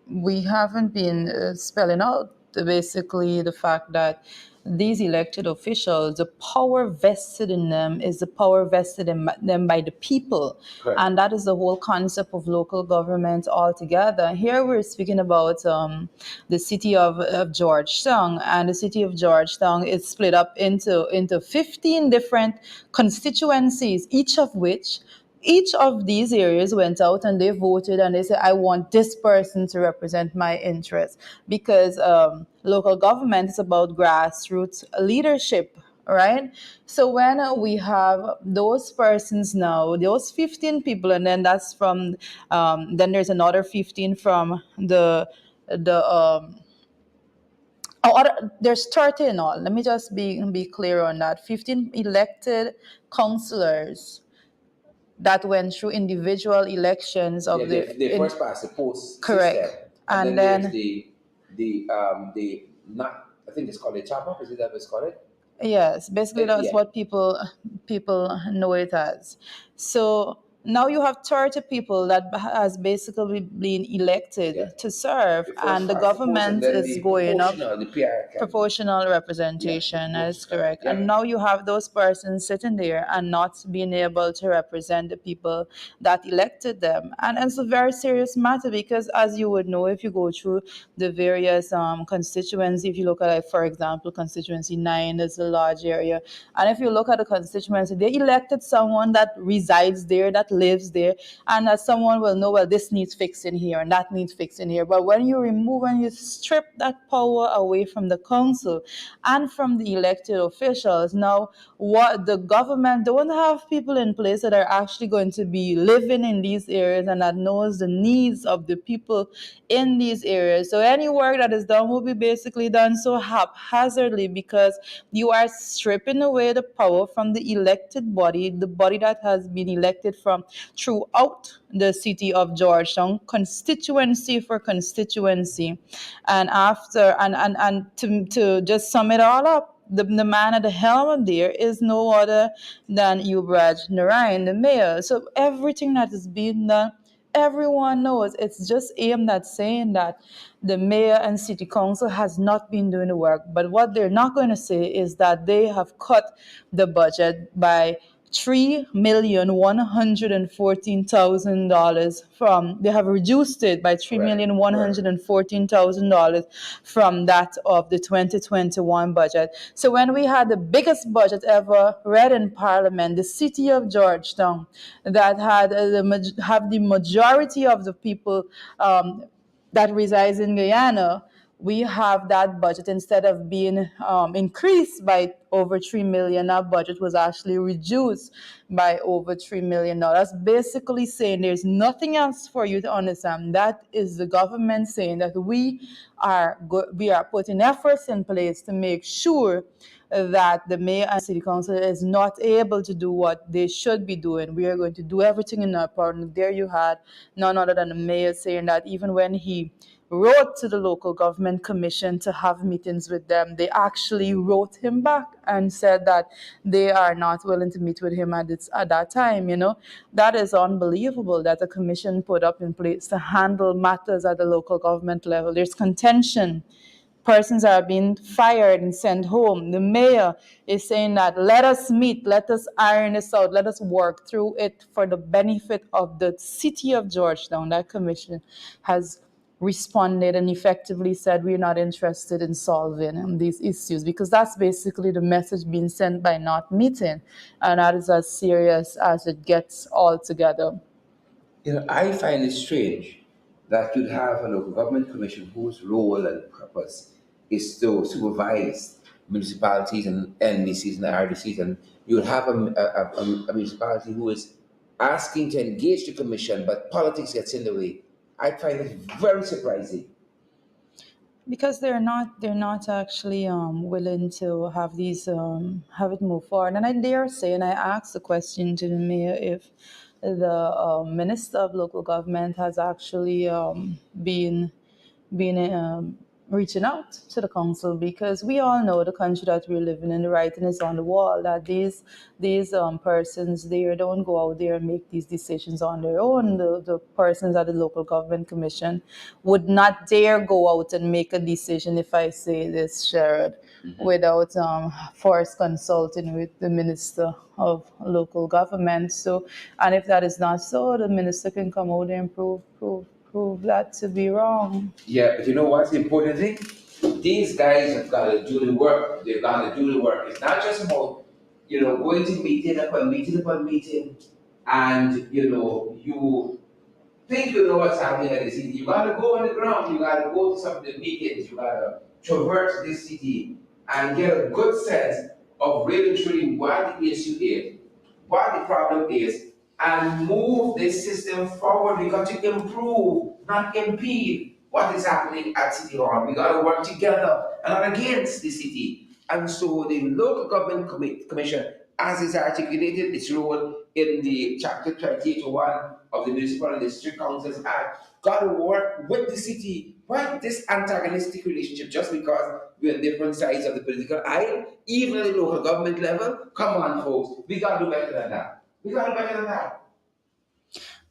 we haven't been spelling out basically the fact that these elected officials, the power vested in them is the power vested in them by the people. Correct. And that is the whole concept of local government altogether. Here we're speaking about the city of Georgetown, and the city of Georgetown is split up into 15 different constituencies, each of these areas went out and they voted and they said, I want this person to represent my interests. Because local government is about grassroots leadership, right? So when we have those persons now, those 15 people, and then that's from, then there's another 15 from the there's 30 in all. Let me just be clear on that. 15 elected councillors that went through individual elections Yeah, of they first pass the post system, correct, and and then there's then the not I think it's called a chop up. Is it that it's called it? yes, basically that's Yeah, what people know it as. So now you have 30 people that has basically been yeah. elected to serve, The first and the past the post, and government then is the going up. proportional, the PR can. Proportional Yeah, the representation, that is proportional can. correct. And Yep. now you have those persons sitting there and not being able to represent the people that elected them. And it's a very serious matter because, as you would know, if you go through the various constituencies, if you look at, like, for example, constituency 9 is a large area. And if you look at the constituency, they elected someone that resides there, that lives there, and that someone will know, well, this needs fixing here and that needs fixing here. But when you remove and you strip that power away from the council and from the elected officials, now what the government don't have people in place that are actually going to be living in these areas and that knows the needs of the people in these areas. So any work that is done will be basically done so haphazardly, because you are stripping away the power from the elected body, the body that has been elected from throughout the city of Georgetown, constituency for constituency. And after and to just sum it all up, the man at the helm there is no other than Yubraj Narayan, the mayor. So everything that is being done, everyone knows it's just aimed at saying that the mayor and city council has not been doing the work. But what they're not going to say is that they have cut the budget by $3,114,000 from, they have reduced it by $3,114,000 from that of the 2021 budget. So when we had the biggest budget ever read in Parliament, the city of Georgetown, that had have the majority of the people that resides in Guyana, we have that budget, instead of being increased by over 3 million, our budget was actually reduced by over $3 million. Basically saying there's nothing else for you to understand. That is the government saying that we are putting efforts in place to make sure that the mayor and city council is not able to do what they should be doing. We are going to do everything in our power. And there you had none other than the mayor saying that even when he wrote to the local government commission to have meetings with them, they actually wrote him back and said that they are not willing to meet with him at that time. That is unbelievable, that a commission put up in place to handle matters at the local government level. There's contention. Persons are being fired and sent home. The mayor is saying that let us meet, let us iron this out, let us work through it for the benefit of the city of Georgetown. That commission has responded and effectively said we're not interested in solving these issues, because that's basically the message being sent by not meeting, and that is as serious as it gets altogether. I find it strange that you'd have a local government commission whose role and purpose is to supervise municipalities and NDCs and RDCs, and you would have a municipality who is asking to engage the commission, but politics gets in the way. I find it very surprising. Because they're not actually willing to have these have it move forward. And I dare say, and I asked the question to the mayor, if the minister of local government has actually been reaching out to the council, because we all know the country that we're living in, the writing is on the wall that these persons there don't go out there and make these decisions on their own. The persons at the local government commission would not dare go out and make a decision, if I say this, Sherrod, without first consulting with the minister of local government. So, and if that is not so, the minister can come out and prove that to be wrong. Yeah, but you know what's the important thing? These guys have got to do the work. They've got to do the work. It's not just about, going to meeting upon meeting, and, you think you know what's happening at the city. You gotta go on the ground, you gotta go to some of the meetings, you gotta traverse this city and get a good sense of really truly what the issue is, what the problem is, and move this system forward. We got to improve, not impede what is happening at City Hall. We got to work together and not against the city. And so the local government commission, as is articulated its role in the chapter 28:1 of the Municipal and District Councils Act, got to work with the city. Why this antagonistic relationship just because we're on different sides of the political aisle, even at the local government level? Come on, folks, we got to do better than that. We got to do better than that.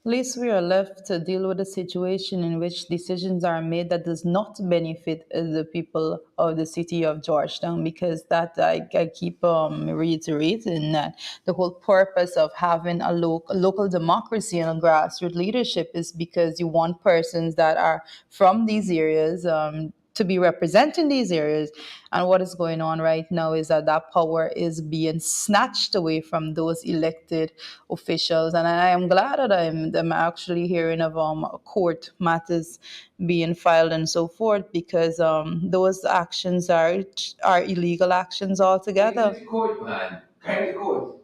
At least we are left to deal with a situation in which decisions are made that does not benefit the people of the city of Georgetown, because that I keep reiterating that the whole purpose of having a local democracy and a grassroots leadership is because you want persons that are from these areas to be representing these areas. And what is going on right now is that that power is being snatched away from those elected officials. And I am glad that I'm actually hearing of court matters being filed and so forth, because those actions are illegal actions altogether. Court, man. Kind of court.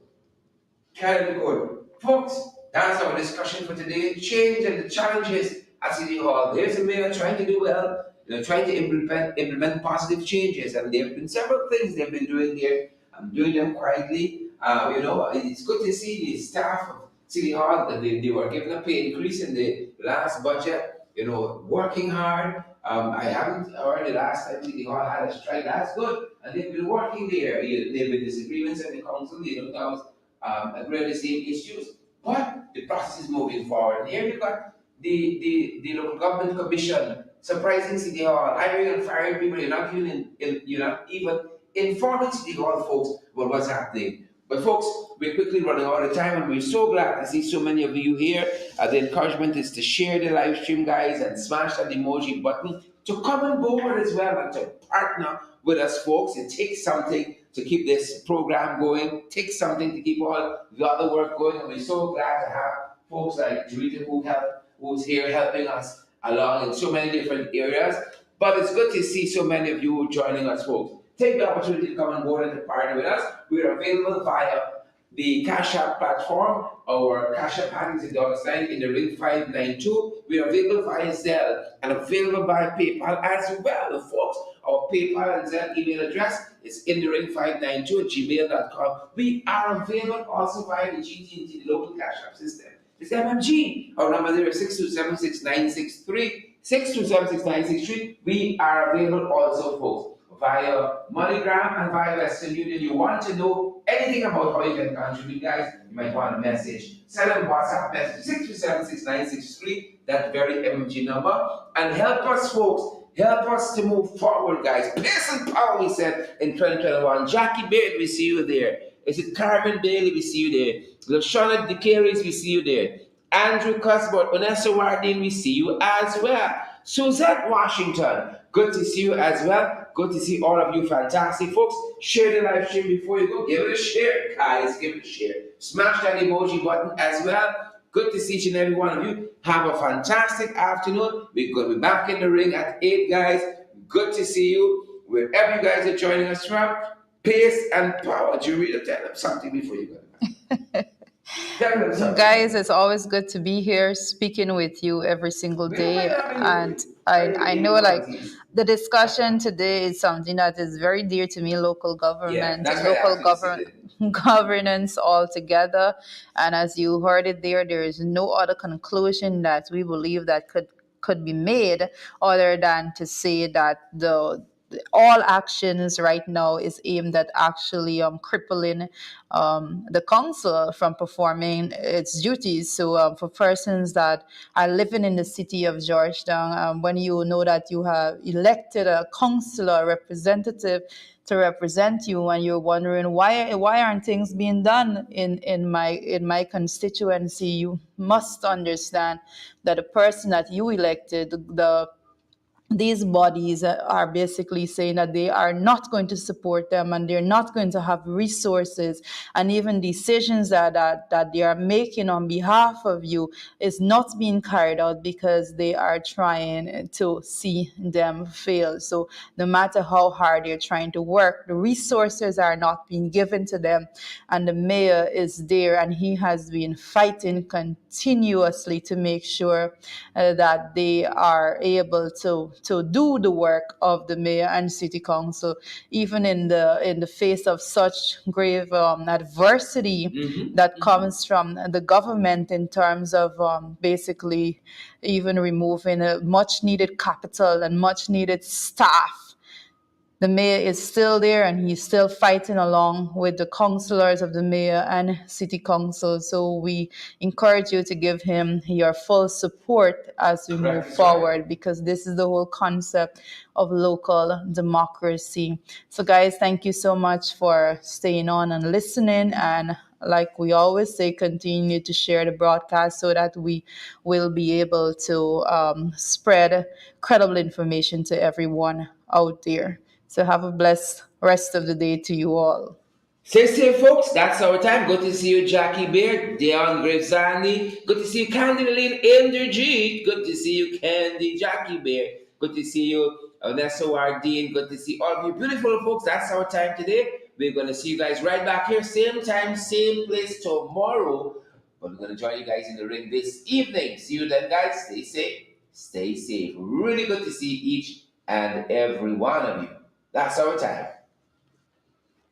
Carry the good. Folks, that's our discussion for today. Change and the challenges at City Hall. There's a mayor trying to do well, trying to implement positive changes, and there have been several things they've been doing there. I'm doing them quietly. It's good to see the staff of City Hall that they were given a pay increase in the last budget. Working hard. I haven't heard the last time City Hall had a strike. That's good, and they've been working there. There have been disagreements in the council. That was agree the same issues, but the process is moving forward. And here you've got the local government commission surprising City Hall, hiring and firing people. You're not even informing City Hall folks about what's happening. But folks, we're quickly running out of time, and we're so glad to see so many of you here. The encouragement is to share the live stream, guys, and smash that emoji button to come on board as well and to partner with us, folks. It takes something to keep this program going. It takes something to keep all the other work going, and we're so glad to have folks like Rita who's here helping us along in so many different areas. But it's good to see so many of you joining us, folks. Take the opportunity to come on board and to partner with us. We are available via the Cash App platform. Our Cash App handle is $sign in the ring 592. We are available via Zelle and available by PayPal as well, folks. Our PayPal and Zelle email address is in the ring 592 at gmail.com. We are available also via the GT&T, the local Cash App system. It's MMG. Our number there is 6276963. We are available also, folks, via MoneyGram and via Western Union. You want to know anything about how you can contribute, guys, you might want a message. Send them WhatsApp message 6276963, that very MMG number, and help us, folks. Help us to move forward, guys. Pace and power, we said in 2021. Jackie Baird, we see you there. Is it Carmen Bailey? We see you there. Lashana DeCaries, we see you there. Andrew Cuthbert, Vanessa Wardin, we see you as well. Suzette Washington, good to see you as well. Good to see all of you fantastic folks. Share the live stream before you go. Give it a share, guys. Give it a share. Smash that emoji button as well. Good to see each and every one of you. Have a fantastic afternoon. We're going to be back in the ring at 8, guys. Good to see you. Wherever you guys are joining us from, pace and power. Do you read tell them something before you go? Guys, it's always good to be here speaking with you every single day. And I know, like, the discussion today is something that is very dear to me, local government, governance altogether. And as you heard it there is no other conclusion that we believe that could be made other than to say that all actions right now is aimed at actually crippling the council from performing its duties. So for persons that are living in the city of Georgetown, when you know that you have elected a councillor representative to represent you, and you're wondering why aren't things being done in my constituency, you must understand that the person that you elected, these bodies are basically saying that they are not going to support them, and they're not going to have resources, and even decisions that they are making on behalf of you is not being carried out because they are trying to see them fail. So no matter how hard they're trying to work, the resources are not being given to them, and the mayor is there, and he has been fighting continuously to make sure that they are able to do the work of the mayor and city council, even in the face of such grave adversity that comes from the government in terms of basically even removing a much needed capital and much needed staff the mayor is still there and he's still fighting along with the councillors of the mayor and city council. So we encourage you to give him your full support as we move Correct, that's right. forward, because this is the whole concept of local democracy. So, guys, thank you so much for staying on and listening. And like we always say, continue to share the broadcast so that we will be able to spread credible information to everyone out there. So have a blessed rest of the day to you all. Stay safe, folks. That's our time. Good to see you, Jackie Beard, Dion Gravesani. Good to see you, Candy Lynn Energy. Good to see you, Candy Jackie Beard. Good to see you, Vanessa Wardine. Good to see all of you beautiful folks. That's our time today. We're going to see you guys right back here, same time, same place tomorrow. But we're going to join you guys in the ring this evening. See you then, guys. Stay safe. Stay safe. Really good to see each and every one of you. That's our time.